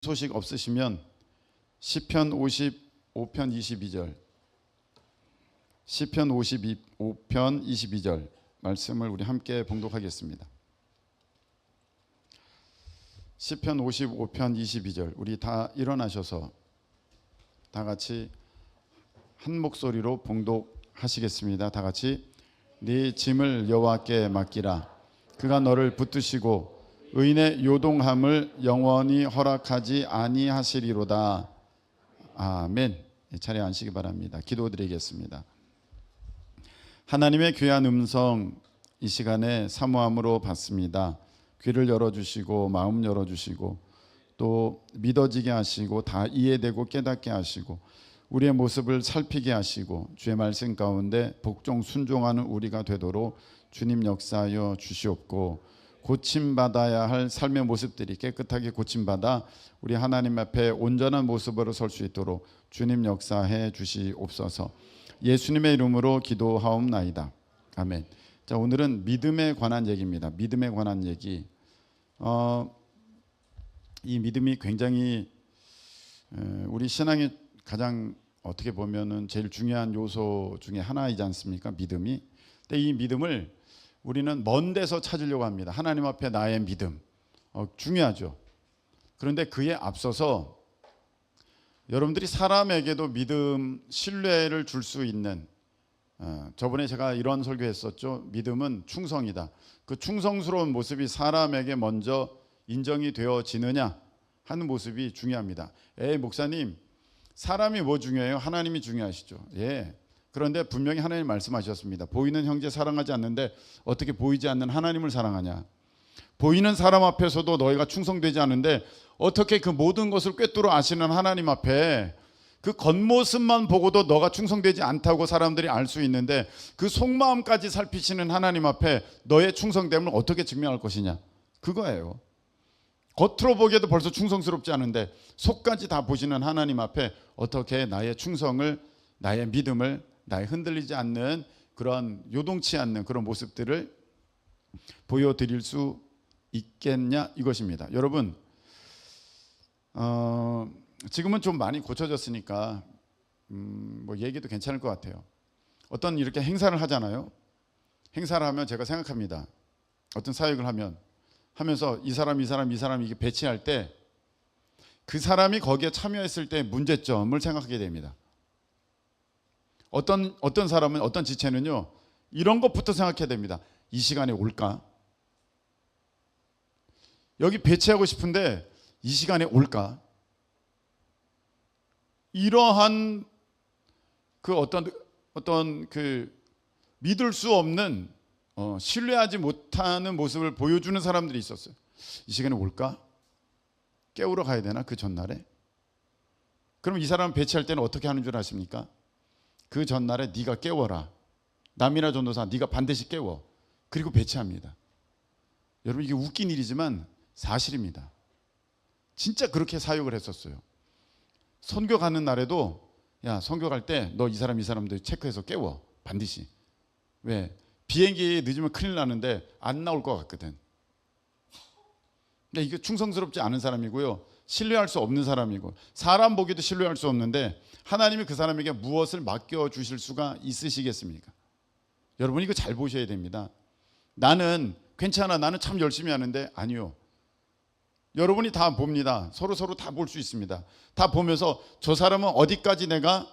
소식 없으시면 시편 55편 22절 시편 55편 22절 말씀을 우리 함께 봉독하겠습니다. 시편 55편 22절 우리 다 일어나셔서 다 같이 한 목소리로 봉독하시겠습니다. 다 같이 네 짐을 여호와께 맡기라. 그가 너를 붙드시고 의인의 요동함을 영원히 허락하지 아니하시리로다. 아멘. 자리에 앉으시기 바랍니다. 기도드리겠습니다. 하나님의 귀한 음성 이 시간에 사모함으로 받습니다. 귀를 열어주시고 마음 열어주시고 또 믿어지게 하시고 다 이해되고 깨닫게 하시고 우리의 모습을 살피게 하시고 주의 말씀 가운데 복종 순종하는 우리가 되도록 주님 역사하여 주시옵고 고침받아야 할 삶의 모습들이 깨끗하게 고침받아 우리 하나님 앞에 온전한 모습으로 설 수 있도록 주님 역사해 주시옵소서. 예수님의 이름으로 기도하옵나이다. 아멘. 자, 오늘은 믿음에 관한 얘기입니다. 믿음에 관한 얘기. 이 믿음이 굉장히 우리 신앙의 가장 어떻게 보면은 제일 중요한 요소 중에 하나이지 않습니까? 믿음이. 근데 이 믿음을 우리는 먼 데서 찾으려고 합니다. 하나님 앞에 나의 믿음 중요하죠. 그런데 그에 앞서서 여러분들이 사람에게도 믿음, 신뢰를 줄 수 있는 저번에 제가 이런 설교했었죠. 믿음은 충성이다. 그 충성스러운 모습이 사람에게 먼저 인정이 되어지느냐 하는 모습이 중요합니다. 목사님, 사람이 뭐 중요해요? 하나님이 중요하시죠. 예. 그런데 분명히 하나님 말씀하셨습니다. 보이는 형제 사랑하지 않는데 어떻게 보이지 않는 하나님을 사랑하냐. 보이는 사람 앞에서도 너희가 충성되지 않은데 어떻게 그 모든 것을 꿰뚫어 아시는 하나님 앞에 그 겉모습만 보고도 너가 충성되지 않다고 사람들이 알 수 있는데 그 속마음까지 살피시는 하나님 앞에 너의 충성됨을 어떻게 증명할 것이냐. 그거예요. 겉으로 보기에도 벌써 충성스럽지 않은데 속까지 다 보시는 하나님 앞에 어떻게 나의 충성을, 나의 믿음을, 나의 흔들리지 않는 그런 요동치 않는 그런 모습들을 보여드릴 수 있겠냐 이것입니다. 여러분, 지금은 좀 많이 고쳐졌으니까 뭐 얘기도 괜찮을 것 같아요. 어떤 이렇게 행사를 하잖아요. 행사를 하면 제가 생각합니다. 어떤 사역을 하면서 이 사람 이게 배치할 때 그 사람이 거기에 참여했을 때 문제점을 생각하게 됩니다. 어떤 사람은 어떤 지체는요 이런 것부터 생각해야 됩니다. 이 시간에 올까? 여기 배치하고 싶은데 이 시간에 올까? 이러한 그 어떤 그 믿을 수 없는 신뢰하지 못하는 모습을 보여주는 사람들이 있었어요. 이 시간에 올까? 깨우러 가야 되나? 그 전날에? 그럼 이 사람 배치할 때는 어떻게 하는 줄 아십니까? 그 전날에 네가 깨워라. 남이나 전도사 네가 반드시 깨워. 그리고 배치합니다. 여러분 이게 웃긴 일이지만 사실입니다. 진짜 그렇게 사역을 했었어요. 선교 가는 날에도 야 선교 갈 때 너 이 사람들 체크해서 깨워. 반드시. 왜? 비행기 늦으면 큰일 나는데 안 나올 것 같거든. 근데 이게 충성스럽지 않은 사람이고요. 신뢰할 수 없는 사람이고 사람 보기도 신뢰할 수 없는데 하나님이 그 사람에게 무엇을 맡겨주실 수가 있으시겠습니까? 여러분 이거 잘 보셔야 됩니다. 나는 괜찮아. 나는 참 열심히 하는데 아니요. 여러분이 다 봅니다. 서로 다 볼 수 있습니다. 다 보면서 저 사람은 어디까지 내가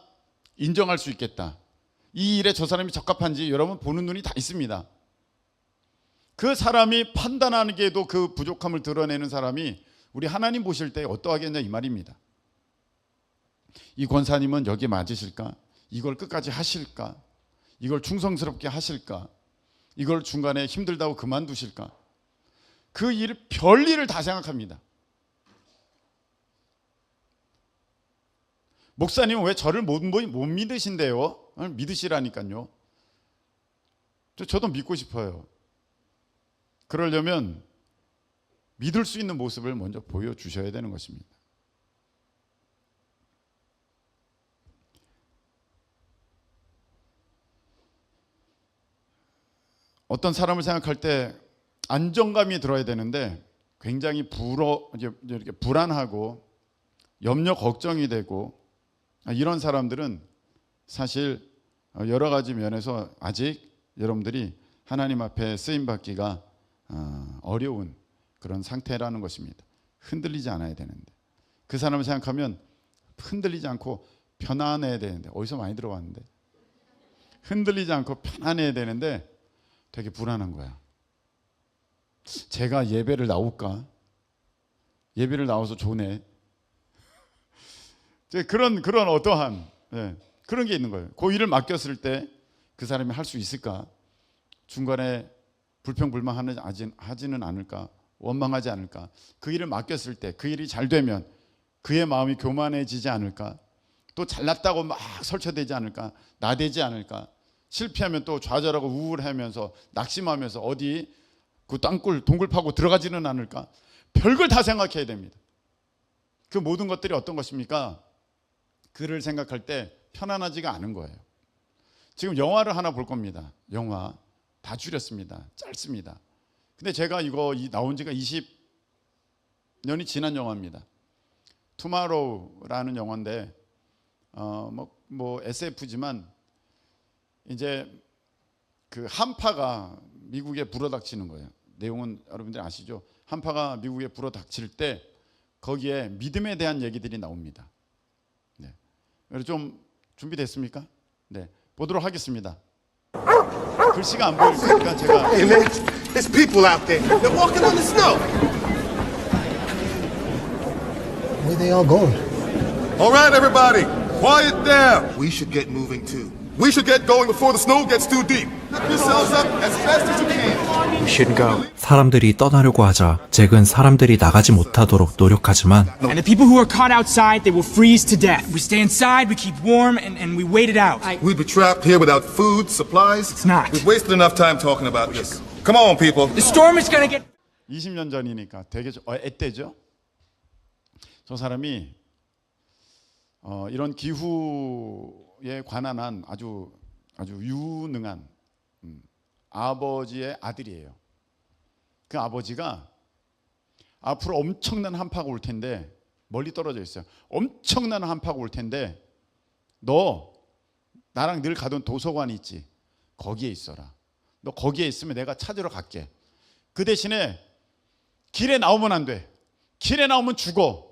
인정할 수 있겠다. 이 일에 저 사람이 적합한지 여러분 보는 눈이 다 있습니다. 그 사람이 판단하기에도 그 부족함을 드러내는 사람이 우리 하나님 보실 때 어떠하겠냐 이 말입니다. 이 권사님은 여기에 맞으실까? 이걸 끝까지 하실까? 이걸 충성스럽게 하실까? 이걸 중간에 힘들다고 그만두실까? 그 별일을 다 생각합니다. 목사님은 왜 저를 못 믿으신대요? 믿으시라니까요. 저도 믿고 싶어요. 그러려면 믿을 수 있는 모습을 먼저 보여주셔야 되는 것입니다. 어떤 사람을 생각할 때 안정감이 들어야 되는데 굉장히 이렇게 불안하고 염려 걱정이 되고 이런 사람들은 사실 여러 가지 면에서 아직 여러분들이 하나님 앞에 쓰임 받기가 어려운 그런 상태라는 것입니다. 흔들리지 않아야 되는데 그 사람을 생각하면 흔들리지 않고 편안해야 되는데 어디서 많이 들어봤는데 흔들리지 않고 편안해야 되는데 되게 불안한 거야. 제가 예배를 나올까? 예배를 나와서 좋네. 그런 어떠한 그런 게 있는 거예요. 그 일을 맡겼을 때 그 사람이 할 수 있을까? 중간에 불평불만하지는 않을까? 원망하지 않을까? 그 일을 맡겼을 때 그 일이 잘 되면 그의 마음이 교만해지지 않을까? 또 잘났다고 막 설쳐되지 않을까? 나대지 않을까? 실패하면 또 좌절하고 우울하면서 낙심하면서 어디 그 땅굴 동굴 파고 들어가지는 않을까? 별걸 다 생각해야 됩니다. 그 모든 것들이 어떤 것입니까? 그를 생각할 때 편안하지가 않은 거예요. 지금 영화를 하나 볼 겁니다. 영화 다 줄였습니다. 짧습니다. 근데 제가 이거 나온 지가 20년이 지난 영화입니다. 투마로우라는 영화인데 뭐 SF지만 이제 그 한파가 미국에 불어닥치는 거예요. 내용은 여러분들이 아시죠? 한파가 미국에 불어닥칠 때 거기에 믿음에 대한 얘기들이 나옵니다. 네. 좀 준비됐습니까? 네, 보도록 하겠습니다. 글씨가 안 보이니까 제가. Hey man, there's people out there. They're walking on the snow. Where they all going? All right, everybody, quiet down. We should get moving too. We should get going before the snow gets too deep. Pick yourselves up as fast as you can. We shouldn't go. 사람들이 떠나려고 하자 잭은 사람들이 나가지 못하도록 노력하지만 And the people who are caught outside, they will freeze to death. We stay inside, we keep warm, and we wait it out. We'd be trapped here without food, supplies. It's not. We've wasted enough time talking about this. Come on, people. The storm is gonna get... 20년 전이니까 되게 앳되죠? 저 사람이 이런 기후에 관한 한 아주 유능한 아버지의 아들이에요. 그 아버지가 앞으로 엄청난 한파가 올 텐데 멀리 떨어져 있어요. 엄청난 한파가 올 텐데 너 나랑 늘 가던 도서관이 있지? 거기에 있어라. 너 거기에 있으면 내가 찾으러 갈게. 그 대신에 길에 나오면 안 돼. 길에 나오면 죽어.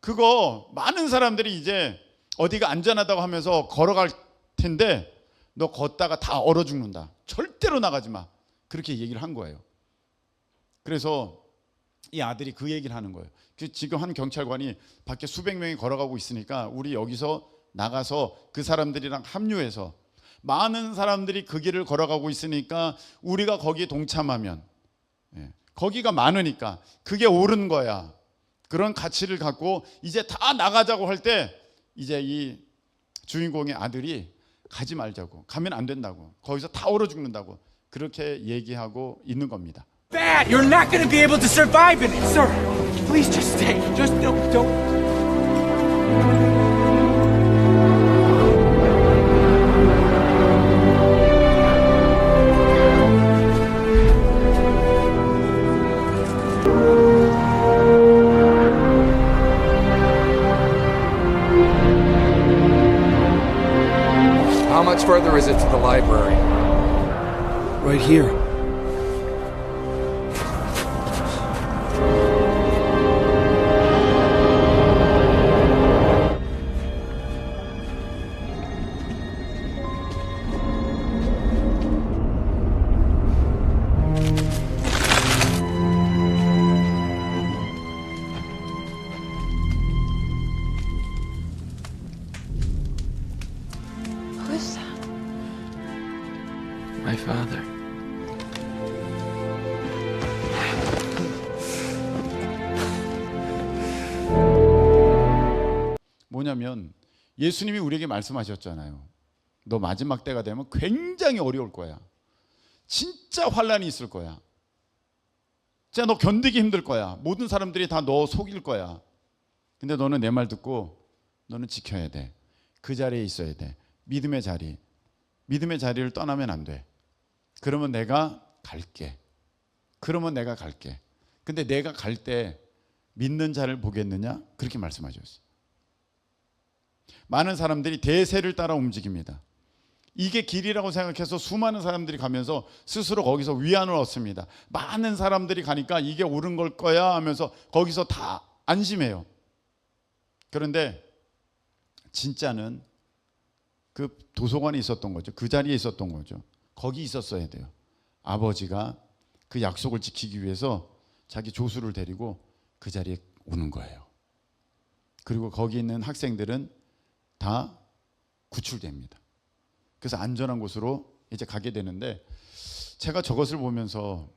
그거 많은 사람들이 이제 어디가 안전하다고 하면서 걸어갈 텐데 너 걷다가 다 얼어 죽는다. 절대로 나가지 마. 그렇게 얘기를 한 거예요. 그래서 이 아들이 그 얘기를 하는 거예요. 지금 한 경찰관이 밖에 수백 명이 걸어가고 있으니까 우리 여기서 나가서 그 사람들이랑 합류해서 많은 사람들이 그 길을 걸어가고 있으니까 우리가 거기에 동참하면 거기가 많으니까 그게 옳은 거야. 그런 가치를 갖고 이제 다 나가자고 할 때 이제 이 주인공의 아들이 가지 말자고, 가면 안 된다고, 거기서 다 얼어 죽는다고 그렇게 얘기하고 있는 겁니다. Bad! You're not gonna be able to survive in it, sir! Please just stay. Just don't... How much further is it to the library? Right here. Who is that? My father. 뭐냐면 예수님이 우리에게 말씀하셨잖아요. 너 마지막 때가 되면 굉장히 어려울 거야. 진짜 환란이 있을 거야. 진짜 너 견디기 힘들 거야. 모든 사람들이 다 너 속일 거야. 근데 너는 내 말 듣고 너는 지켜야 돼. 그 자리에 있어야 돼. 믿음의 자리. 믿음의 자리를 떠나면 안 돼. 그러면 내가 갈게. 그러면 내가 갈게. 근데 내가 갈 때 믿는 자를 보겠느냐? 그렇게 말씀하셨어요. 많은 사람들이 대세를 따라 움직입니다. 이게 길이라고 생각해서 수많은 사람들이 가면서 스스로 거기서 위안을 얻습니다. 많은 사람들이 가니까 이게 옳은 걸 거야 하면서 거기서 다 안심해요. 그런데 진짜는 그 도서관에 있었던 거죠. 그 자리에 있었던 거죠. 거기 있었어야 돼요. 아버지가 그 약속을 지키기 위해서 자기 조수를 데리고 그 자리에 오는 거예요. 그리고 거기 있는 학생들은 다 구출됩니다. 그래서 안전한 곳으로 이제 가게 되는데, 제가 저것을 보면서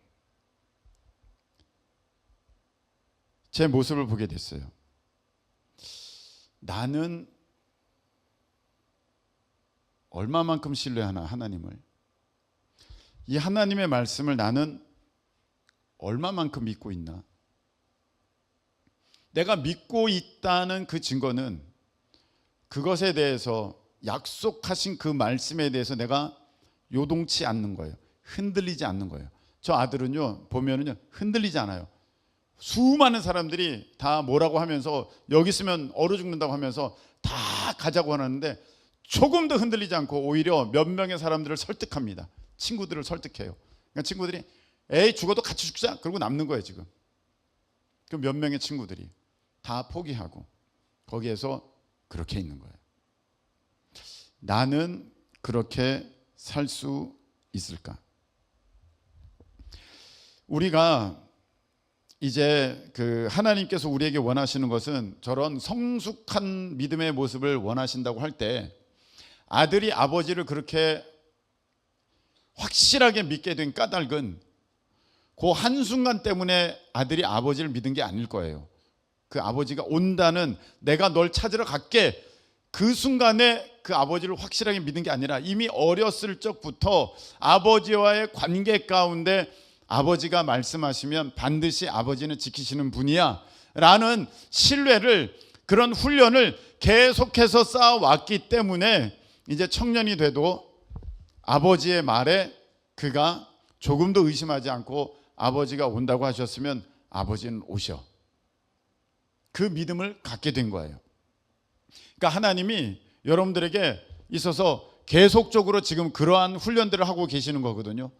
제 모습을 보게 됐어요. 나는 얼마만큼 신뢰하나, 하나님을. 이 하나님의 말씀을 나는 얼마만큼 믿고 있나. 내가 믿고 있다는 그 증거는 그것에 대해서, 약속하신 그 말씀에 대해서 내가 요동치 않는 거예요. 흔들리지 않는 거예요. 저 아들은요, 보면은요, 흔들리지 않아요. 수많은 사람들이 다 뭐라고 하면서 여기 있으면 얼어 죽는다고 하면서 다 가자고 하는데 조금 더 흔들리지 않고 오히려 몇 명의 사람들을 설득합니다. 친구들을 설득해요. 그러니까 친구들이 에이 죽어도 같이 죽자 그러고 남는 거예요. 지금 그 몇 명의 친구들이 다 포기하고 거기에서 그렇게 있는 거예요. 나는 그렇게 살 수 있을까? 우리가 이제 그 하나님께서 우리에게 원하시는 것은 저런 성숙한 믿음의 모습을 원하신다고 할 때, 아들이 아버지를 그렇게 확실하게 믿게 된 까닭은 그 한순간 때문에 아들이 아버지를 믿은 게 아닐 거예요. 그 아버지가 온다는, 내가 널 찾으러 갈게, 그 순간에 그 아버지를 확실하게 믿은 게 아니라 이미 어렸을 적부터 아버지와의 관계 가운데 아버지가 말씀하시면 반드시 아버지는 지키시는 분이야 라는 신뢰를, 그런 훈련을 계속해서 쌓아왔기 때문에 이제 청년이 돼도 아버지의 말에 그가 조금도 의심하지 않고 아버지가 온다고 하셨으면 아버지는 오셔. 그 믿음을 갖게 된 거예요. 그러니까 하나님이 여러분들에게 있어서 계속적으로 지금 그러한 훈련들을 하고 계시는 거거든요.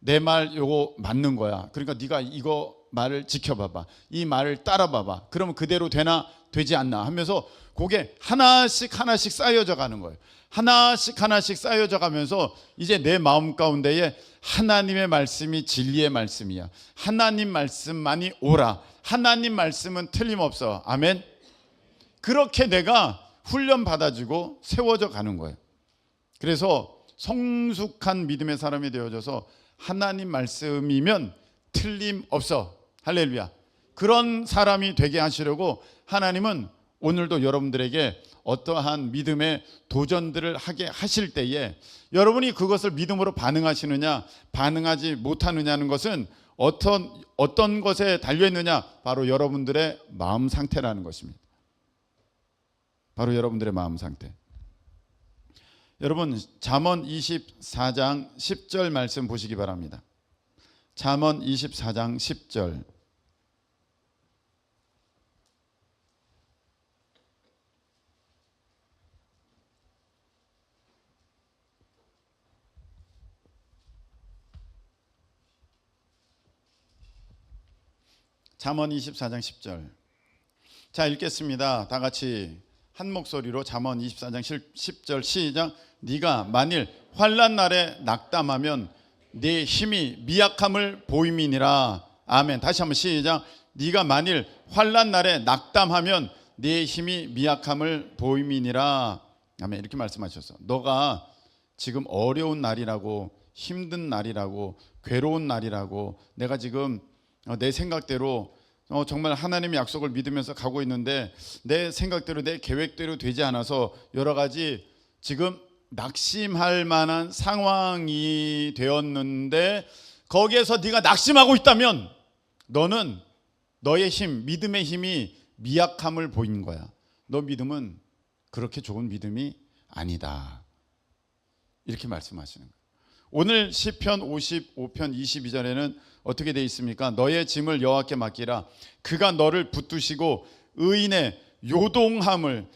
내 말 요거 맞는 거야. 그러니까 네가 이거 말을 지켜봐봐. 이 말을 따라봐봐. 그러면 그대로 되나 되지 않나 하면서 그게 하나씩 하나씩 쌓여져 가는 거예요. 하나씩 하나씩 쌓여져 가면서 이제 내 마음 가운데에 하나님의 말씀이 진리의 말씀이야. 하나님 말씀만이 옳아. 하나님 말씀은 틀림없어. 아멘. 그렇게 내가 훈련 받아주고 세워져 가는 거예요. 그래서 성숙한 믿음의 사람이 되어져서 하나님 말씀이면 틀림없어. 할렐루야. 그런 사람이 되게 하시려고 하나님은 오늘도 여러분들에게 어떠한 믿음의 도전들을 하게 하실 때에 여러분이 그것을 믿음으로 반응하시느냐 반응하지 못하느냐는 것은 어떤 것에 달려있느냐, 바로 여러분들의 마음 상태라는 것입니다. 바로 여러분들의 마음 상태. 여러분 잠언 24장 10절 말씀 보시기 바랍니다. 잠언 24장 10절. 잠언 24장 10절. 자, 읽겠습니다. 다 같이 한 목소리로 잠언 24장 10절 시작. 네가 만일 환난 날에 낙담하면 네 힘이 미약함을 보임이니라. 아멘. 다시 한번 시작. 네가 만일 환난 날에 낙담하면 네 힘이 미약함을 보임이니라. 아멘. 이렇게 말씀하셨어. 너가 지금 어려운 날이라고, 힘든 날이라고, 괴로운 날이라고, 내가 지금 내 생각대로 정말 하나님의 약속을 믿으면서 가고 있는데 내 생각대로 내 계획대로 되지 않아서 여러 가지 지금 낙심할 만한 상황이 되었는데, 거기에서 네가 낙심하고 있다면 너는 너의 힘, 믿음의 힘이 미약함을 보이는 거야. 너 믿음은 그렇게 좋은 믿음이 아니다. 이렇게 말씀하시는 거예요. 오늘 시편 55편 22절에는 어떻게 되어 있습니까? 너의 짐을 여호와께 맡기라. 그가 너를 붙드시고 의인의 요동함을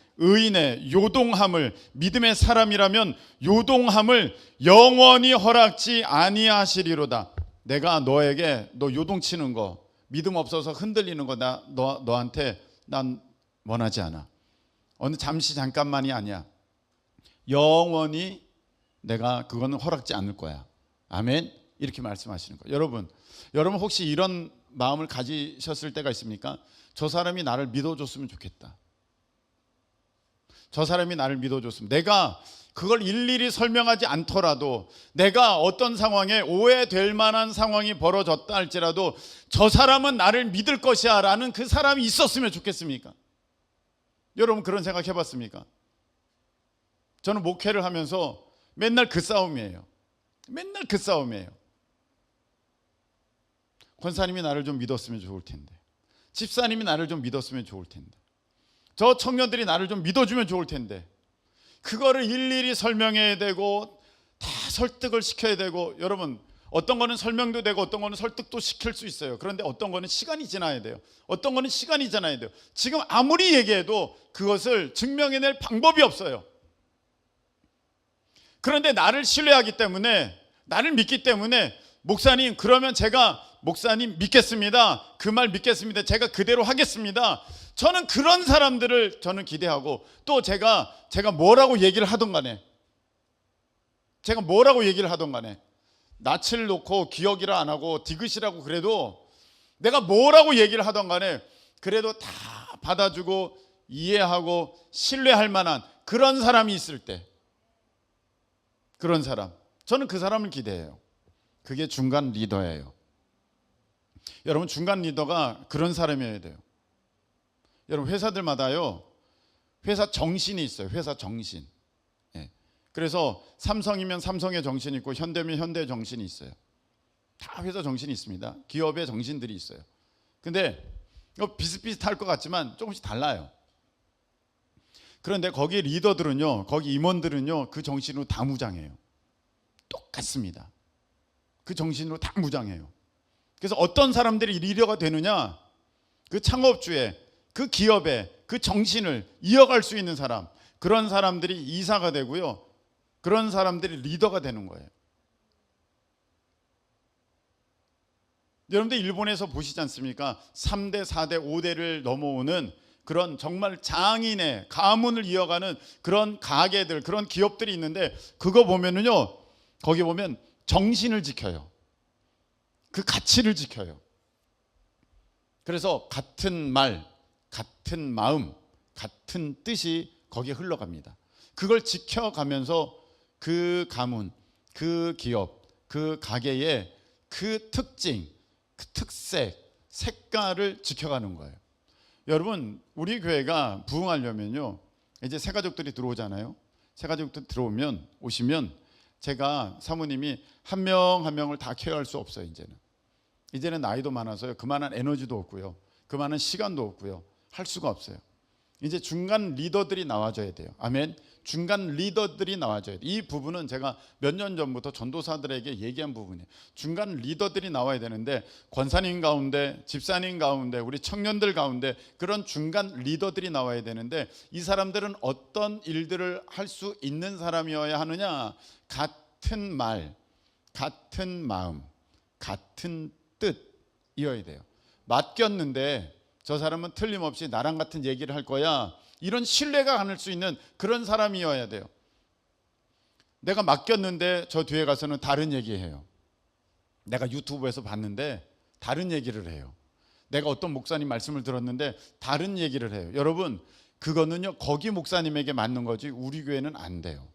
믿음의 사람이라면 요동함을 영원히 허락지 아니하시리로다. 내가 너에게 너 요동치는 거, 믿음 없어서 흔들리는 거 너한테 난 원하지 않아. 어느 잠깐만이 아니야. 영원히 내가 그거는 허락지 않을 거야. 아멘. 이렇게 말씀하시는 거예요. 여러분 혹시 이런 마음을 가지셨을 때가 있습니까? 저 사람이 나를 믿어줬으면 좋겠다. 저 사람이 나를 믿어줬으면, 내가 그걸 일일이 설명하지 않더라도 내가 어떤 상황에 오해될 만한 상황이 벌어졌다 할지라도 저 사람은 나를 믿을 것이야 라는 그 사람이 있었으면 좋겠습니까? 여러분 그런 생각 해봤습니까? 저는 목회를 하면서 맨날 그 싸움이에요. 권사님이 나를 좀 믿었으면 좋을 텐데, 집사님이 나를 좀 믿었으면 좋을 텐데, 저 청년들이 나를 좀 믿어주면 좋을 텐데, 그거를 일일이 설명해야 되고 다 설득을 시켜야 되고. 여러분 어떤 거는 설명도 되고 어떤 거는 설득도 시킬 수 있어요. 그런데 어떤 거는 시간이 지나야 돼요. 지금 아무리 얘기해도 그것을 증명해낼 방법이 없어요. 그런데 나를 신뢰하기 때문에, 나를 믿기 때문에, 목사님 그러면 제가 목사님 믿겠습니다. 그 말 믿겠습니다. 제가 그대로 하겠습니다. 저는 그런 사람들을 저는 기대하고, 또 제가 뭐라고 얘기를 하던 간에, 낯을 놓고 기억이라 안 하고 디귿이라고 그래도, 내가 뭐라고 얘기를 하던 간에 그래도 다 받아주고 이해하고 신뢰할 만한 그런 사람이 있을 때, 그런 사람, 저는 그 사람을 기대해요. 그게 중간 리더예요. 여러분 중간 리더가 그런 사람이어야 돼요. 여러분 회사들마다요, 회사 정신이 있어요. 회사 정신. 예. 그래서 삼성이면 삼성의 정신이 있고 현대면 현대의 정신이 있어요. 다 회사 정신이 있습니다. 기업의 정신들이 있어요. 근데 비슷비슷할 것 같지만 조금씩 달라요. 그런데 거기 리더들은요, 거기 임원들은요, 그 정신으로 다 무장해요. 똑같습니다. 그 정신으로 다 무장해요. 그래서 어떤 사람들이 리더가 되느냐, 그 창업주의, 그 기업의 그 정신을 이어갈 수 있는 사람, 그런 사람들이 이사가 되고요, 그런 사람들이 리더가 되는 거예요. 여러분들 일본에서 보시지 않습니까? 3대, 4대, 5대를 넘어오는 그런 정말 장인의 가문을 이어가는 그런 가게들, 그런 기업들이 있는데, 그거 보면은요, 거기 보면 정신을 지켜요. 그 가치를 지켜요. 그래서 같은 말, 같은 마음, 같은 뜻이 거기에 흘러갑니다. 그걸 지켜가면서 그 가문, 그 기업, 그 가게의 그 특징, 그 특색, 색깔을 지켜가는 거예요. 여러분 우리 교회가 부흥하려면요, 이제 새 가족들이 들어오잖아요. 새 가족들 오시면 제가 사모님이 한 명 한 명을 다 케어할 수 없어요. 이제는 나이도 많아서요, 그만한 에너지도 없고요, 그만한 시간도 없고요, 할 수가 없어요. 이제 중간 리더들이 나와줘야 돼요. 아멘. 중간 리더들이 나와줘야 돼요. 이 부분은 제가 몇 년 전부터 전도사들에게 얘기한 부분이에요. 중간 리더들이 나와야 되는데, 권사님 가운데, 집사님 가운데, 우리 청년들 가운데 그런 중간 리더들이 나와야 되는데, 이 사람들은 어떤 일들을 할 수 있는 사람이어야 하느냐? 같은 말, 같은 마음, 같은 뜻이어야 돼요. 맡겼는데 저 사람은 틀림없이 나랑 같은 얘기를 할 거야, 이런 신뢰가 가는 수 있는 그런 사람이어야 돼요. 내가 맡겼는데 저 뒤에 가서는 다른 얘기해요. 내가 유튜브에서 봤는데 다른 얘기를 해요. 내가 어떤 목사님 말씀을 들었는데 다른 얘기를 해요. 여러분 그거는요, 거기 목사님에게 맞는 거지 우리 교회는 안 돼요.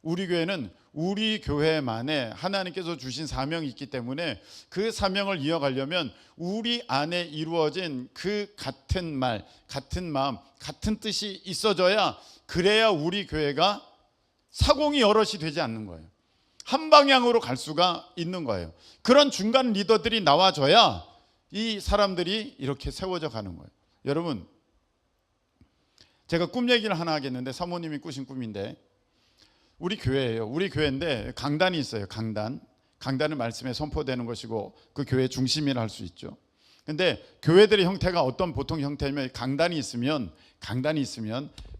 우리 교회는 우리 교회만에 하나님께서 주신 사명이 있기 때문에 그 사명을 이어가려면 우리 안에 이루어진 그 같은 말, 같은 마음, 같은 뜻이 있어져야, 그래야 우리 교회가 사공이 여럿이 되지 않는 거예요. 한 방향으로 갈 수가 있는 거예요. 그런 중간 리더들이 나와줘야 이 사람들이 이렇게 세워져 가는 거예요. 여러분 제가 꿈 얘기를 하나 하겠는데, 사모님이 꾸신 꿈인데, 우리 교회예요. 우리 교회인데 강단이 있어요. 강단은 말씀에 선포되는 것이고 그 교회 중심이라 할 수 있죠. 근데 교회들의 형태가 어떤 보통 형태냐면 강단이 있으면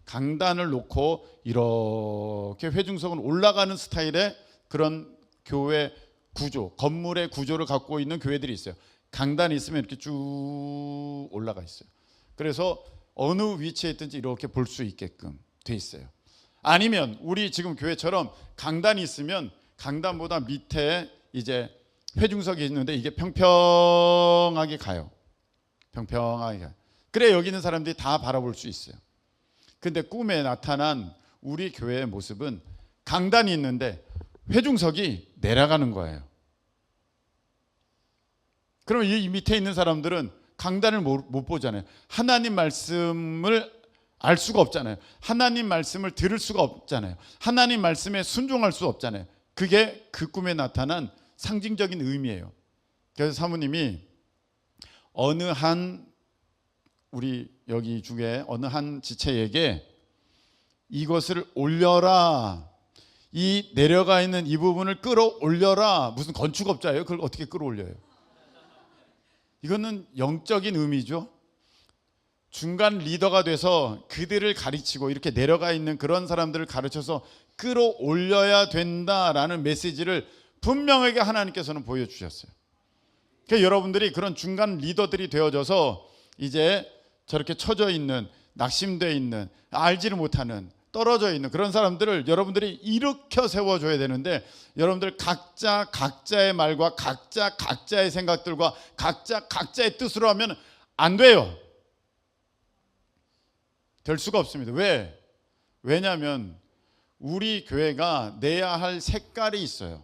강단을 놓고 이렇게 회중석은 올라가는 스타일의 그런 교회 구조, 건물의 구조를 갖고 있는 교회들이 있어요. 강단이 있으면 이렇게 쭉 올라가 있어요. 그래서 어느 위치에 있든지 이렇게 볼 수 있게끔 돼 있어요. 아니면 우리 지금 교회처럼 강단이 있으면 강단보다 밑에 이제 회중석이 있는데 이게 평평하게 가요. 평평하게 가요. 그래 여기 있는 사람들이 다 바라볼 수 있어요. 근데 꿈에 나타난 우리 교회의 모습은 강단이 있는데 회중석이 내려가는 거예요. 그러면 이 밑에 있는 사람들은 강단을 못 보잖아요. 하나님 말씀을 알 수가 없잖아요. 하나님 말씀을 들을 수가 없잖아요. 하나님 말씀에 순종할 수 없잖아요. 그게 그 꿈에 나타난 상징적인 의미예요. 그래서 사모님이 어느 한 우리 여기 중에 어느 한 지체에게 이것을 올려라, 이 내려가 있는 이 부분을 끌어올려라. 무슨 건축업자예요? 그걸 어떻게 끌어올려요? 이거는 영적인 의미죠. 중간 리더가 돼서 그들을 가르치고 이렇게 내려가 있는 그런 사람들을 가르쳐서 끌어올려야 된다라는 메시지를 분명하게 하나님께서는 보여주셨어요. 그러니까 여러분들이 그런 중간 리더들이 되어져서 이제 저렇게 처져 있는, 낙심되어 있는, 알지를 못하는, 떨어져 있는 그런 사람들을 여러분들이 일으켜 세워줘야 되는데, 여러분들 각자 각자의 말과 각자 각자의 생각들과 각자 각자의 뜻으로 하면 안 돼요. 될 수가 없습니다. 왜냐하면 우리 교회가 내야 할 색깔이 있어요.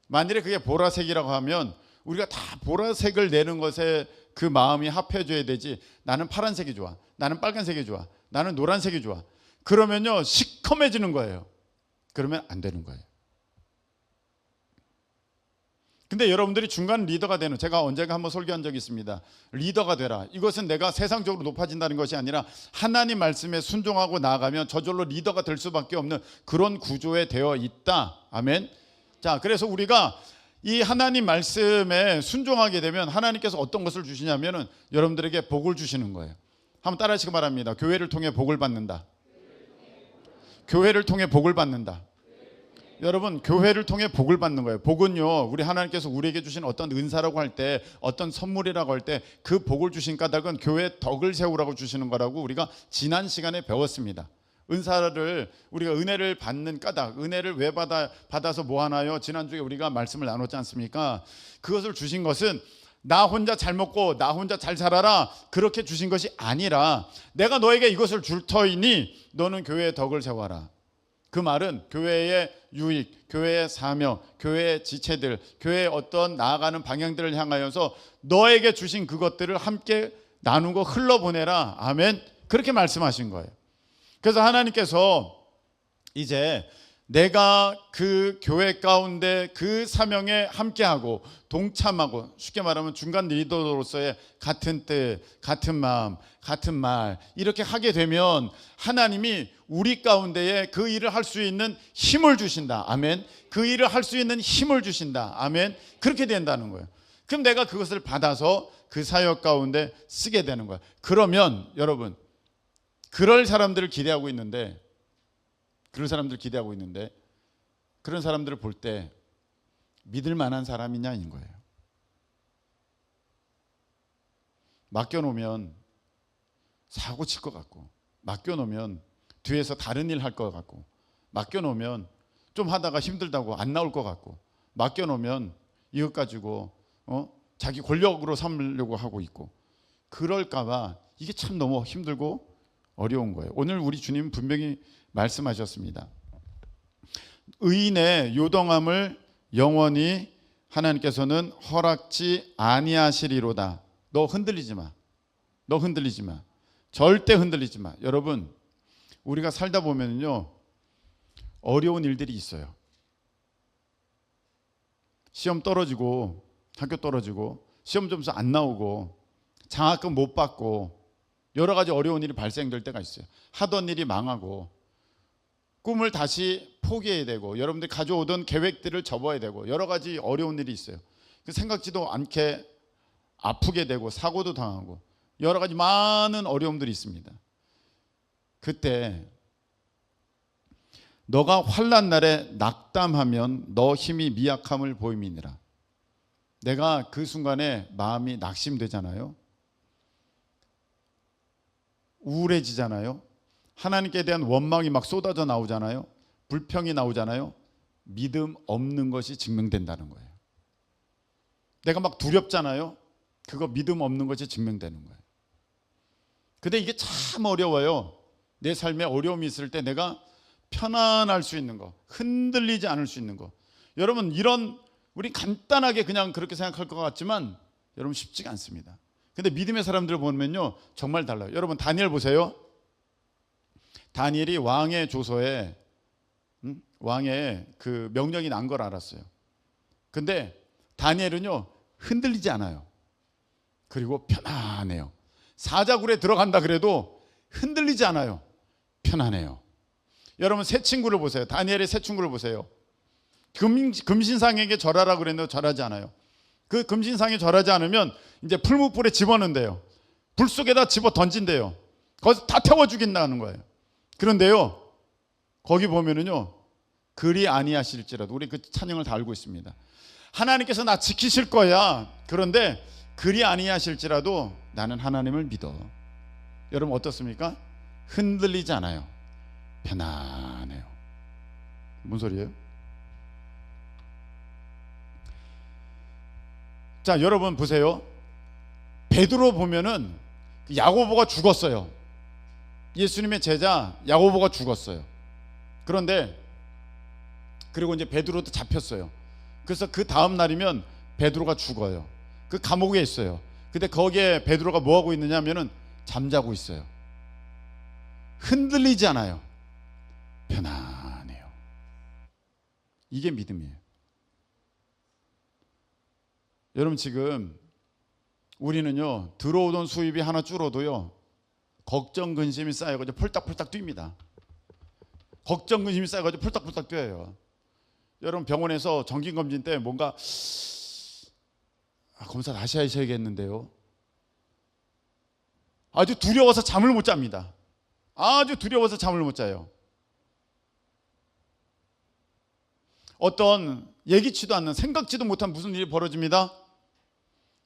만일에 그게 보라색이라고 하면 우리가 다 보라색을 내는 것에 그 마음이 합해져야 되지. 나는 파란색이 좋아, 나는 빨간색이 좋아, 나는 노란색이 좋아. 그러면요 시커매지는 거예요. 그러면 안 되는 거예요. 근데 여러분들이 중간 리더가 되는, 제가 언젠가 한번 설교한 적이 있습니다. 리더가 되라. 이것은 내가 세상적으로 높아진다는 것이 아니라 하나님 말씀에 순종하고 나아가면 저절로 리더가 될 수밖에 없는 그런 구조에 되어 있다. 아멘. 자, 그래서 우리가 이 하나님 말씀에 순종하게 되면 하나님께서 어떤 것을 주시냐면은 여러분들에게 복을 주시는 거예요. 한번 따라하시기 바랍니다. 교회를 통해 복을 받는다. 교회를 통해 복을 받는다. 여러분, 교회를 통해 복을 받는 거예요. 복은요, 우리 하나님께서 우리에게 주신 어떤 은사라고 할 때, 어떤 선물이라고 할 때 그 복을 주신 까닭은 교회의 덕을 세우라고 주시는 거라고 우리가 지난 시간에 배웠습니다. 은사를, 우리가 은혜를 받는 까닭, 은혜를 왜 받아서 뭐 하나요? 지난주에 우리가 말씀을 나눴지 않습니까? 그것을 주신 것은 나 혼자 잘 먹고 나 혼자 잘 살아라 그렇게 주신 것이 아니라 내가 너에게 이것을 줄 터이니 너는 교회의 덕을 세워라. 그 말은 교회의 유익, 교회의 사명, 교회의 지체들, 교회의 어떤 나아가는 방향들을 향하여서 너에게 주신 그것들을 함께 나누고 흘러보내라. 아멘. 그렇게 말씀하신 거예요. 그래서 하나님께서 이제 내가 그 교회 가운데 그 사명에 함께하고 동참하고, 쉽게 말하면 중간 리더로서의 같은 뜻, 같은 마음, 같은 말 이렇게 하게 되면 하나님이 우리 가운데에 그 일을 할 수 있는 힘을 주신다. 아멘. 그 일을 할 수 있는 힘을 주신다. 아멘. 그렇게 된다는 거예요. 그럼 내가 그것을 받아서 그 사역 가운데 쓰게 되는 거예요. 그러면 여러분, 그럴 사람들을 기대하고 있는데, 그런 사람들을 볼 때 믿을 만한 사람이냐인 거예요. 맡겨놓으면 사고 칠 것 같고, 맡겨놓으면 뒤에서 다른 일 할 것 같고, 맡겨놓으면 좀 하다가 힘들다고 안 나올 것 같고, 맡겨놓으면 이것 가지고 자기 권력으로 삼으려고 하고 있고, 그럴까 봐 이게 참 너무 힘들고 어려운 거예요. 오늘 우리 주님 분명히 말씀하셨습니다. 의인의 요동함을 영원히 하나님께서는 허락지 아니하시리로다. 너 흔들리지 마. 너 흔들리지 마. 절대 흔들리지 마. 여러분, 우리가 살다 보면요 어려운 일들이 있어요. 시험 떨어지고, 학교 떨어지고, 시험 점수 안 나오고, 장학금 못 받고, 여러 가지 어려운 일이 발생될 때가 있어요. 하던 일이 망하고, 꿈을 다시 포기해야 되고 여러분들이 가져오던 계획들을 접어야 되고 여러 가지 어려운 일이 있어요. 그 생각지도 않게 아프게 되고 사고도 당하고 여러 가지 많은 어려움들이 있습니다. 그때 너가 환난 날에 낙담하면 너 힘이 미약함을 보임이니라. 내가 그 순간에 마음이 낙심되잖아요. 우울해지잖아요. 하나님께 대한 원망이 막 쏟아져 나오잖아요. 불평이 나오잖아요. 믿음 없는 것이 증명된다는 거예요. 내가 막 두렵잖아요. 그거 믿음 없는 것이 증명되는 거예요. 근데 이게 참 어려워요. 내 삶에 어려움이 있을 때 내가 편안할 수 있는 거, 흔들리지 않을 수 있는 거. 여러분 이런 우리 간단하게 그냥 그렇게 생각할 것 같지만 여러분 쉽지가 않습니다. 근데 믿음의 사람들을 보면요 정말 달라요. 여러분 다니엘 보세요. 다니엘이 왕의 조서에 왕의 그 명령이 난 걸 알았어요. 근데 다니엘은요 흔들리지 않아요. 그리고 편안해요. 사자굴에 들어간다 그래도 흔들리지 않아요. 편안해요. 여러분 새 친구를 보세요. 다니엘의 새 친구를 보세요. 금신상에게 절하라 그랬는데 절하지 않아요. 그 금신상에 절하지 않으면 이제 풀무불에 집어넣는데요. 불 속에다 집어 던진대요. 거기서 다 태워 죽인다는 거예요. 그런데요 거기 보면은요 그리 아니하실지라도 우리 그 찬양을 다 알고 있습니다. 하나님께서 나 지키실 거야. 그런데 그리 아니하실지라도 나는 하나님을 믿어. 여러분 어떻습니까? 흔들리지 않아요. 편안해요. 뭔 소리예요? 자 여러분 보세요. 베드로 보면은 야고보가 죽었어요. 예수님의 제자 야고보가 죽었어요. 그런데 그리고 이제 베드로도 잡혔어요. 그래서 그 다음 날이면 베드로가 죽어요. 그 감옥에 있어요. 근데 거기에 베드로가 뭐 하고 있느냐 하면은 잠자고 있어요. 흔들리지 않아요. 편안해요. 이게 믿음이에요. 여러분 지금 우리는요 들어오던 수입이 하나 줄어도요 걱정 근심이 쌓여가지고 폴딱폴딱 뜁니다. 걱정 근심이 쌓여가지고 폴딱폴딱 뛰어요. 여러분 병원에서 정기검진 때 뭔가 검사 다시 하셔야겠는데요. 아주 두려워서 잠을 못 잡니다. 아주 두려워서 잠을 못 자요. 어떤 예기치도 않는 생각지도 못한 무슨 일이 벌어집니다.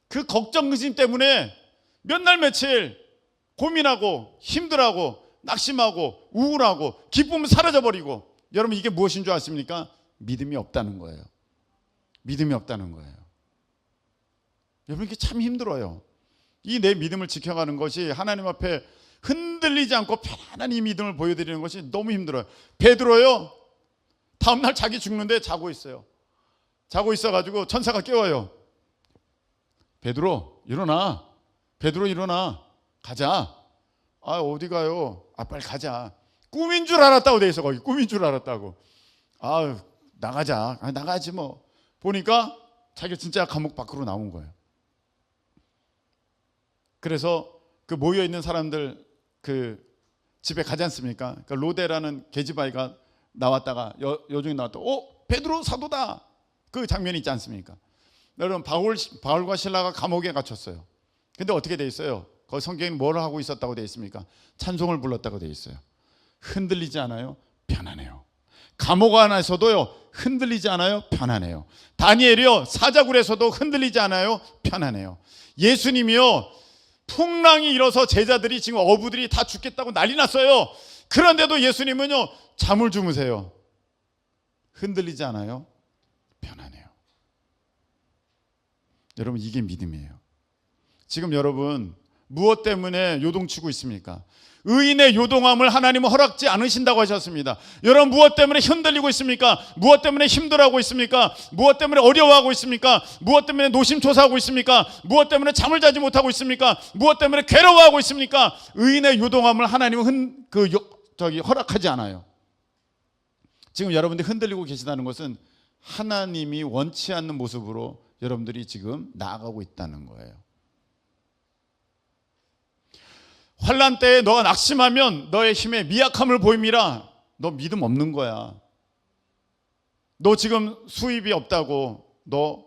그 걱정 근심 때문에 몇 날 며칠 고민하고 힘들어하고 낙심하고 우울하고 기쁨은 사라져버리고 여러분 이게 무엇인 줄 아십니까? 믿음이 없다는 거예요. 믿음이 없다는 거예요. 여러분 이게 참 힘들어요. 이 내 믿음을 지켜가는 것이 하나님 앞에 흔들리지 않고 편안한 믿음을 보여드리는 것이 너무 힘들어요. 베드로요 다음날 자기 죽는데 자고 있어요. 자고 있어가지고 천사가 깨워요. 베드로 일어나. 베드로 일어나. 가자. 아 어디 가요? 아 빨리 가자. 꿈인 줄 알았다고 돼 있어. 거기 꿈인 줄 알았다고. 아 나가자. 아 나가지 뭐. 보니까 자기가 진짜 감옥 밖으로 나온 거예요. 그래서 그 모여 있는 사람들 그 집에 가지 않습니까? 그러니까 로데라는 계집아이가 나왔다가 여중에 나왔다. 베드로 사도다. 그 장면이 있지 않습니까? 여러분 바울과 실라가 감옥에 갇혔어요. 근데 어떻게 돼 있어요? 거기 성경에 뭘 하고 있었다고 돼 있습니까? 찬송을 불렀다고 돼 있어요. 흔들리지 않아요? 편안해요. 감옥 안에서도요 흔들리지 않아요? 편안해요. 다니엘이요 사자굴에서도 흔들리지 않아요? 편안해요. 예수님이요 풍랑이 일어서 제자들이 지금 어부들이 다 죽겠다고 난리 났어요. 그런데도 예수님은요 잠을 주무세요. 흔들리지 않아요? 편안해요. 여러분 이게 믿음이에요. 지금 여러분 무엇 때문에 요동치고 있습니까? 의인의 요동함을 하나님은 허락지 않으신다고 하셨습니다. 여러분 무엇 때문에 흔들리고 있습니까? 무엇 때문에 힘들어하고 있습니까? 무엇 때문에 어려워하고 있습니까? 무엇 때문에 노심초사하고 있습니까? 무엇 때문에 잠을 자지 못하고 있습니까? 무엇 때문에 괴로워하고 있습니까? 의인의 요동함을 하나님은 허락하지 않아요. 지금 여러분들이 흔들리고 계시다는 것은 하나님이 원치 않는 모습으로 여러분들이 지금 나아가고 있다는 거예요. 환난 때에 너가 낙심하면 너의 힘에 미약함을 보임이라. 너 믿음 없는 거야. 너 지금 수입이 없다고. 너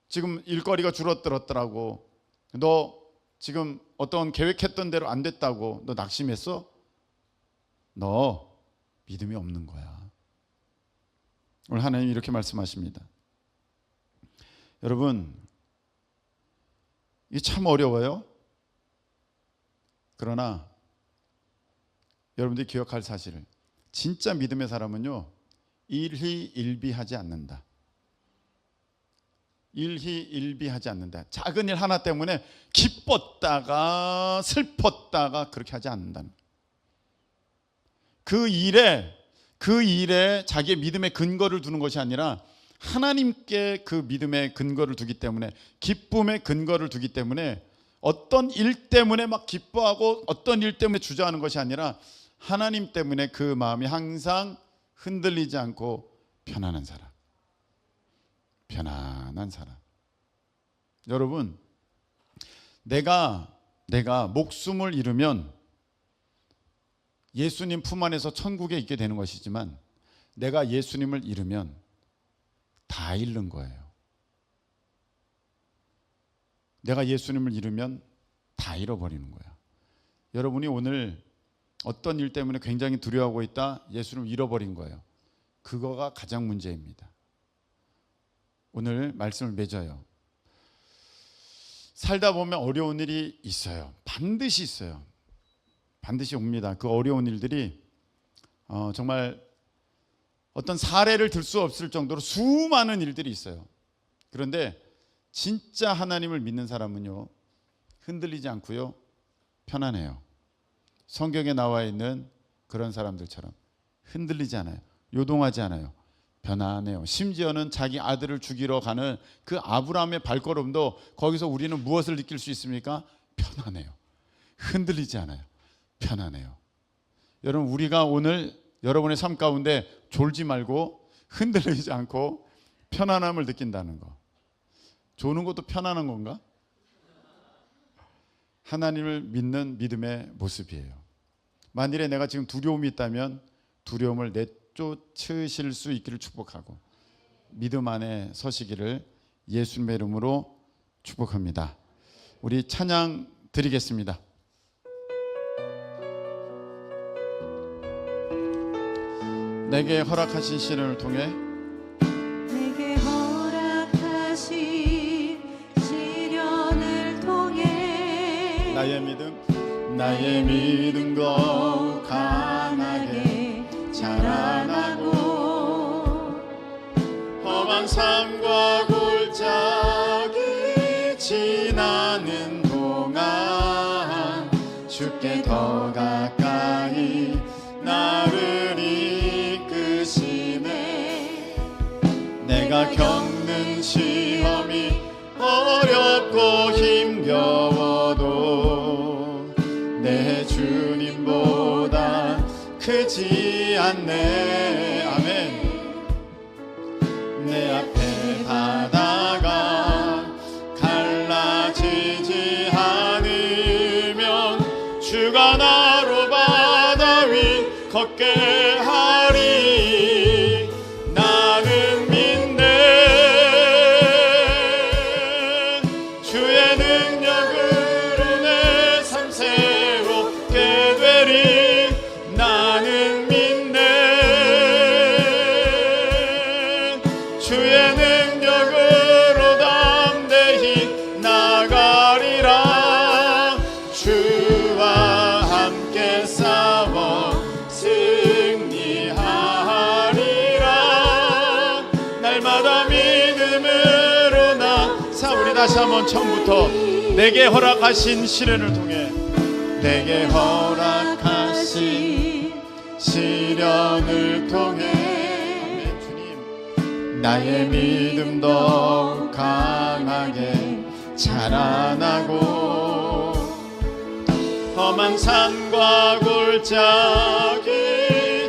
지금 일거리가 줄어들었더라고. 너 지금 어떤 계획했던 대로 안 됐다고. 너 낙심했어? 너 믿음이 없는 거야. 오늘 하나님 이렇게 말씀하십니다. 여러분, 이게 참 어려워요. 그러나 여러분들이 기억할 사실, 진짜 믿음의 사람은요, 일희일비하지 않는다. 일희일비하지 않는다. 작은 일 하나 때문에 기뻤다가 슬펐다가 그렇게 하지 않는다는. 그 일에 자기의 믿음의 근거를 두는 것이 아니라 하나님께 그 믿음의 근거를 두기 때문에, 기쁨의 근거를 두기 때문에 어떤 일 때문에 막 기뻐하고 어떤 일 때문에 주저하는 것이 아니라 하나님 때문에 그 마음이 항상 흔들리지 않고 편안한 사람. 편안한 사람. 여러분, 내가 목숨을 잃으면 예수님 품 안에서 천국에 있게 되는 것이지만, 내가 예수님을 잃으면 다 잃는 거예요. 내가 예수님을 잃으면 다 잃어버리는 거야. 여러분이 오늘 어떤 일 때문에 굉장히 두려워하고 있다, 예수님을 잃어버린 거예요. 그거가 가장 문제입니다. 오늘 말씀을 맺어요. 살다 보면 어려운 일이 있어요. 반드시 있어요. 반드시 옵니다. 그 어려운 일들이 정말 어떤 사례를 들 수 없을 정도로 수많은 일들이 있어요. 그런데 진짜 하나님을 믿는 사람은요, 흔들리지 않고요, 편안해요. 성경에 나와 있는 그런 사람들처럼 흔들리지 않아요. 요동하지 않아요. 편안해요. 심지어는 자기 아들을 죽이러 가는 그 아브라함의 발걸음도 거기서 우리는 무엇을 느낄 수 있습니까? 편안해요. 흔들리지 않아요. 편안해요. 여러분, 우리가 오늘 여러분의 삶 가운데 졸지 말고 흔들리지 않고 편안함을 느낀다는 거. 조는 것도 편안한 건가? 하나님을 믿는 믿음의 모습이에요. 만일에 내가 지금 두려움이 있다면 두려움을 내쫓으실 수 있기를 축복하고 믿음 안에 서시기를 예수님의 이름으로 축복합니다. 우리 찬양 드리겠습니다. 내게 허락하신 시련을 통해 내게 허락하신 시련을 통해 나의 믿음 더욱 강하게 자라나고 험한 삶과 골짜기 지나는 동안 주께 더 가까이 나를 이끄시네. 내가 겪는 시험이 어렵고 힘겨워도 내 주님보다 크지 않네. 아멘. 내 앞에 바다가 갈라지지 않으면 주가 나로 바다 위 걷게 하리. 나는 믿네. 주의 능력으로 내 삶 새롭게 되리. 나는 믿네. 주의 능력으로 담대히 나가리라. 주와 함께 싸워 승리하리라. 날마다 믿음으로 나사. 우리 다시 한번 처음부터. 내게 허락하신 시련을 통해 내게 허락하신 시련을 통해 아멘. 주님, 나의 믿음 더욱 강하게 자라나고 험한 산과 골짜기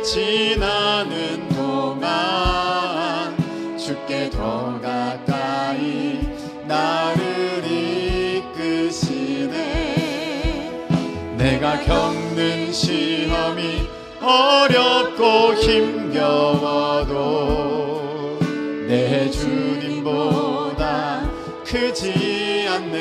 지나는 동안 주께 더 가까이 나를 이끄시네. 내가 겪는 시험이 어렵고 힘겨워도 내 주님보다 크지 않네.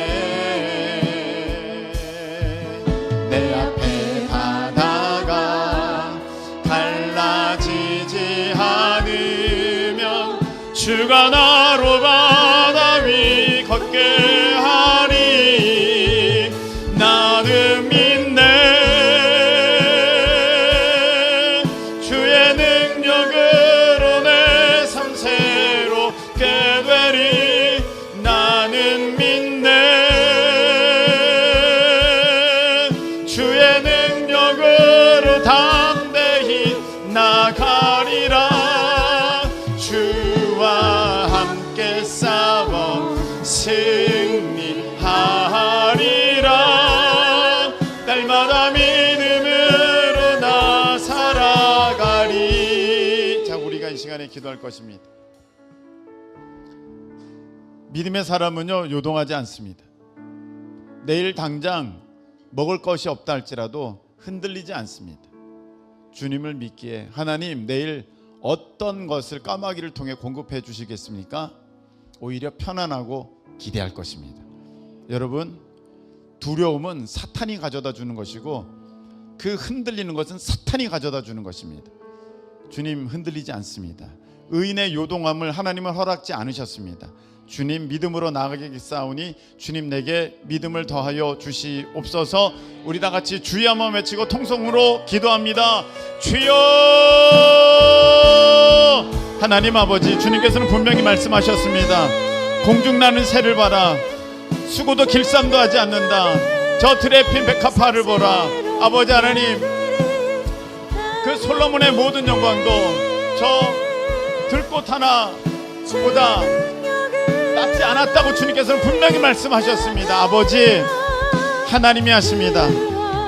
내 앞에 바다가 갈라지지 않으면 주가 나로 바다 위 걷게 하리. 나는 믿네. 주의 능력으로 내 삶 새롭게 되리. 나는 믿네. 주의 능력으로 담대히 나가리라. 주와 함께 싸워 승리하리라. 날마다 믿음으로 나 살아가리. 자, 우리가 이 시간에 기도할 것입니다. 믿음의 사람은요, 요동하지 않습니다. 내일 당장 먹을 것이 없다 할지라도 흔들리지 않습니다. 주님을 믿기에 하나님 내일 어떤 것을 까마귀를 통해 공급해 주시겠습니까? 오히려 편안하고 기대할 것입니다. 여러분, 두려움은 사탄이 가져다 주는 것이고 그 흔들리는 것은 사탄이 가져다 주는 것입니다. 주님 흔들리지 않습니다. 의인의 요동함을 하나님은 허락지 않으셨습니다. 주님 믿음으로 나아가겠사오니 주님 내게 믿음을 더하여 주시옵소서. 우리 다 같이 주여 한번 외치고 통성으로 기도합니다. 주여! 하나님 아버지, 주님께서는 분명히 말씀하셨습니다. 공중 나는 새를 봐라. 수고도 길쌈도 하지 않는다. 저 들에 핀 백합화를 보라. 아버지 하나님, 그 솔로몬의 모든 영광도 저 들꽃 하나보다 낫지 않았다고 주님께서는 분명히 말씀하셨습니다. 아버지, 하나님이 하십니다.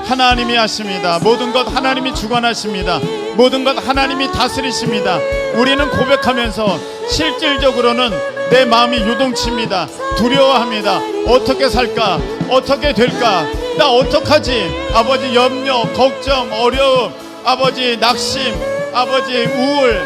하나님이 하십니다. 모든 것 하나님이 주관하십니다. 모든 것 하나님이 다스리십니다. 우리는 고백하면서 실질적으로는 내 마음이 요동칩니다. 두려워합니다. 어떻게 살까? 어떻게 될까? 나 어떡하지? 아버지, 염려, 걱정, 어려움, 아버지 낙심, 아버지 우울,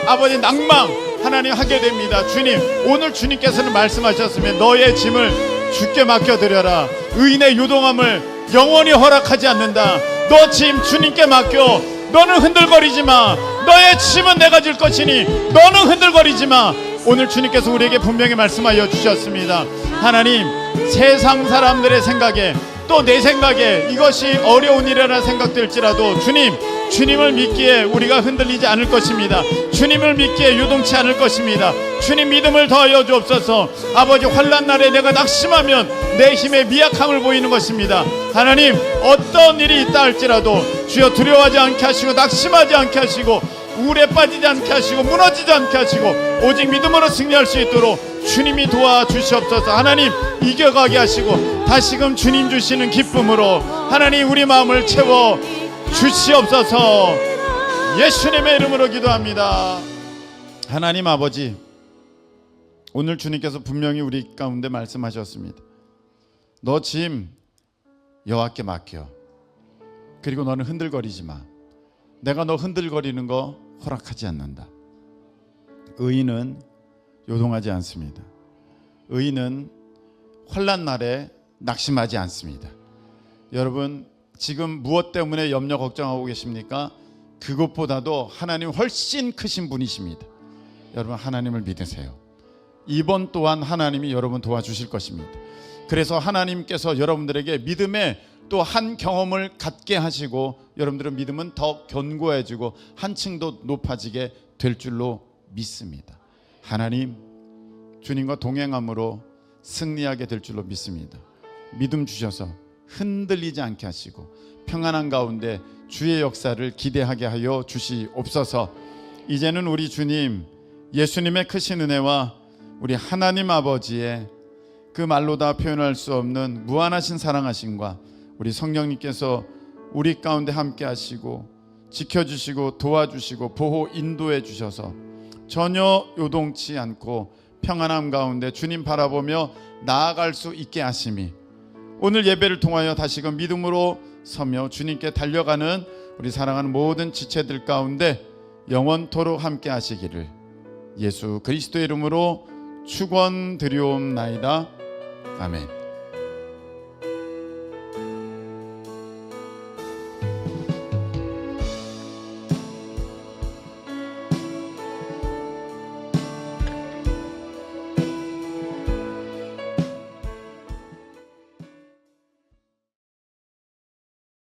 아버지 낭망 하나님 하게 됩니다. 주님, 오늘 주님께서는 말씀하셨으면 너의 짐을 주께 맡겨드려라. 의인의 요동함을 영원히 허락하지 않는다. 너 짐 주님께 맡겨. 너는 흔들거리지 마. 너의 짐은 내가 질 것이니 너는 흔들거리지 마. 오늘 주님께서 우리에게 분명히 말씀하여 주셨습니다. 하나님, 세상 사람들의 생각에 또 내 생각에 이것이 어려운 일이라 생각될지라도 주님을 믿기에 우리가 흔들리지 않을 것입니다. 주님을 믿기에 요동치 않을 것입니다. 주님 믿음을 더하여 주옵소서. 아버지, 환난 날에 내가 낙심하면 내 힘의 미약함을 보이는 것입니다. 하나님, 어떤 일이 있다 할지라도 주여 두려워하지 않게 하시고 낙심하지 않게 하시고 우울에 빠지지 않게 하시고 무너지지 않게 하시고 오직 믿음으로 승리할 수 있도록 주님이 도와주시옵소서. 하나님, 이겨가게 하시고 다시금 주님 주시는 기쁨으로 하나님 우리 마음을 채워 주시옵소서. 예수님의 이름으로 기도합니다. 하나님 아버지, 오늘 주님께서 분명히 우리 가운데 말씀하셨습니다. 너 짐 여호와께 맡겨. 그리고 너는 흔들거리지 마. 내가 너 흔들거리는 거 허락하지 않는다. 의인은 요동하지 않습니다. 의인은 환난 날에 낙심하지 않습니다. 여러분, 지금 무엇 때문에 염려 걱정하고 계십니까? 그것보다도 하나님 훨씬 크신 분이십니다. 여러분, 하나님을 믿으세요. 이번 또한 하나님이 여러분 도와주실 것입니다. 그래서 하나님께서 여러분들에게 믿음의 또 한 경험을 갖게 하시고 여러분들의 믿음은 더 견고해지고 한층 더 높아지게 될 줄로 믿습니다. 하나님, 주님과 동행함으로 승리하게 될 줄로 믿습니다. 믿음 주셔서 흔들리지 않게 하시고 평안한 가운데 주의 역사를 기대하게 하여 주시옵소서. 이제는 우리 주님 예수님의 크신 은혜와 우리 하나님 아버지의 그 말로 다 표현할 수 없는 무한하신 사랑하심과 우리 성령님께서 우리 가운데 함께 하시고 지켜주시고 도와주시고 보호 인도해 주셔서 전혀 요동치 않고 평안함 가운데 주님 바라보며 나아갈 수 있게 하심이 오늘 예배를 통하여 다시금 믿음으로 서며 주님께 달려가는 우리 사랑하는 모든 지체들 가운데 영원토록 함께 하시기를 예수 그리스도의 이름으로 축원드리옵나이다. 아멘.